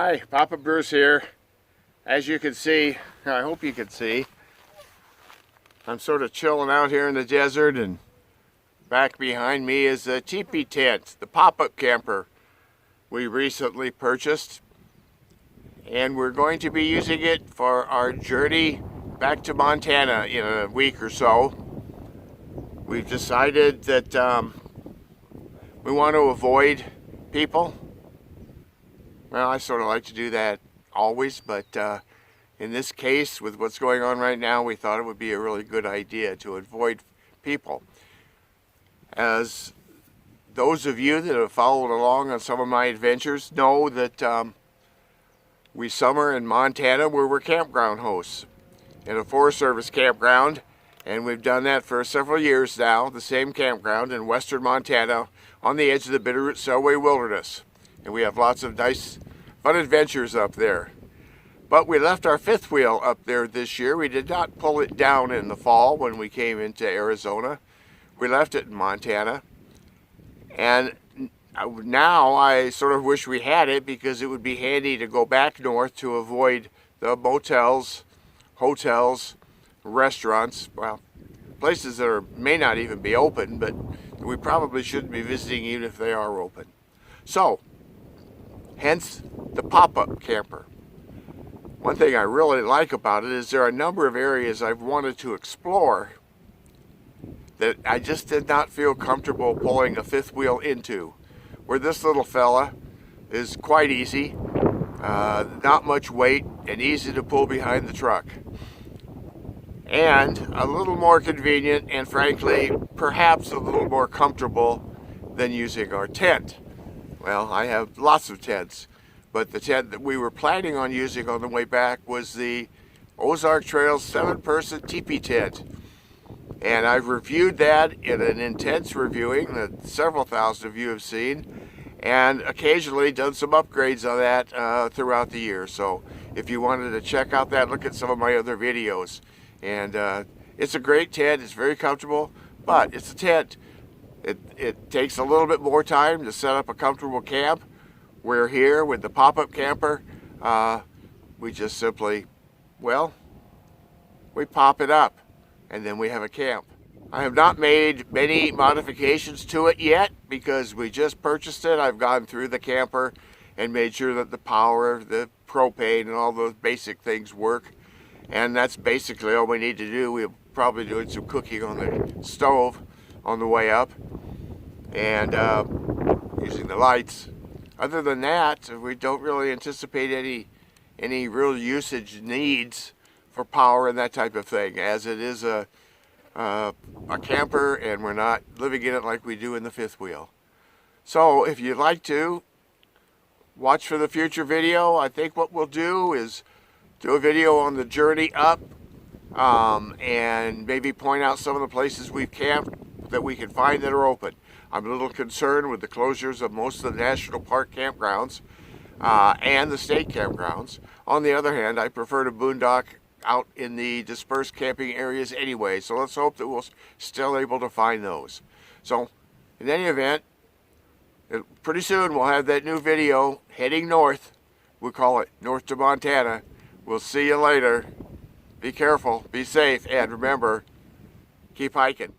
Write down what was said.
Hi, Papa Bruce here. As you can see, I hope you can see, I'm sort of chilling out here in the desert, and back behind me is a teepee tent, the pop-up camper we recently purchased. And we're going to be using it for our journey back to Montana in a week or so. We've decided that we want to avoid people. Well, I sort of like to do that always, but in this case, with what's going on right now, we thought it would be a really good idea to avoid people. As those of you that have followed along on some of my adventures know that we summer in Montana where we're campground hosts in a Forest Service campground, and we've done that for several years now, the same campground in western Montana on the edge of the Bitterroot Selway Wilderness. And we have lots of nice, fun adventures up there. But we left our fifth wheel up there this year. We did not pull it down in the fall when we came into Arizona. We left it in Montana. And now I sort of wish we had it, because it would be handy to go back north to avoid the motels, hotels, restaurants, well, places that may not even be open, but we probably shouldn't be visiting even if they are open. So, hence the pop-up camper. One thing I really like about it is there are a number of areas I've wanted to explore that I just did not feel comfortable pulling a fifth wheel into. Where this little fella is quite easy, not much weight, and easy to pull behind the truck. And a little more convenient, and frankly, perhaps a little more comfortable than using our tent. Well, I have lots of tents, but the tent that we were planning on using on the way back was the Ozark Trails 7-person teepee tent. And I've reviewed that in an intense reviewing that several thousand of you have seen, and occasionally done some upgrades on that throughout the year. So if you wanted to check out that, look at some of my other videos. And it's a great tent, it's very comfortable, but it's a tent. It takes a little bit more time to set up a comfortable camp. We're here with the pop-up camper. We just simply, well, we pop it up and then we have a camp. I have not made many modifications to it yet because we just purchased it. I've gone through the camper and made sure that the power, the propane, and all those basic things work. And that's basically all we need to do. We'll probably do some cooking on the stove on the way up, and using the lights. Other than that, we don't really anticipate any real usage needs for power and that type of thing, as it is a camper and we're not living in it like we do in the fifth wheel. So if you'd like to watch for the future video, I think what we'll do is do a video on the journey up, and maybe point out some of the places we've camped that we can find that are open. I'm a little concerned with the closures of most of the national park campgrounds and the state campgrounds. On the other hand, I prefer to boondock out in the dispersed camping areas anyway, so let's hope that we'll still able to find those. So in any event, pretty soon we'll have that new video heading north. We'll call it North to Montana. We'll see you later. Be careful, be safe, and remember, keep hiking.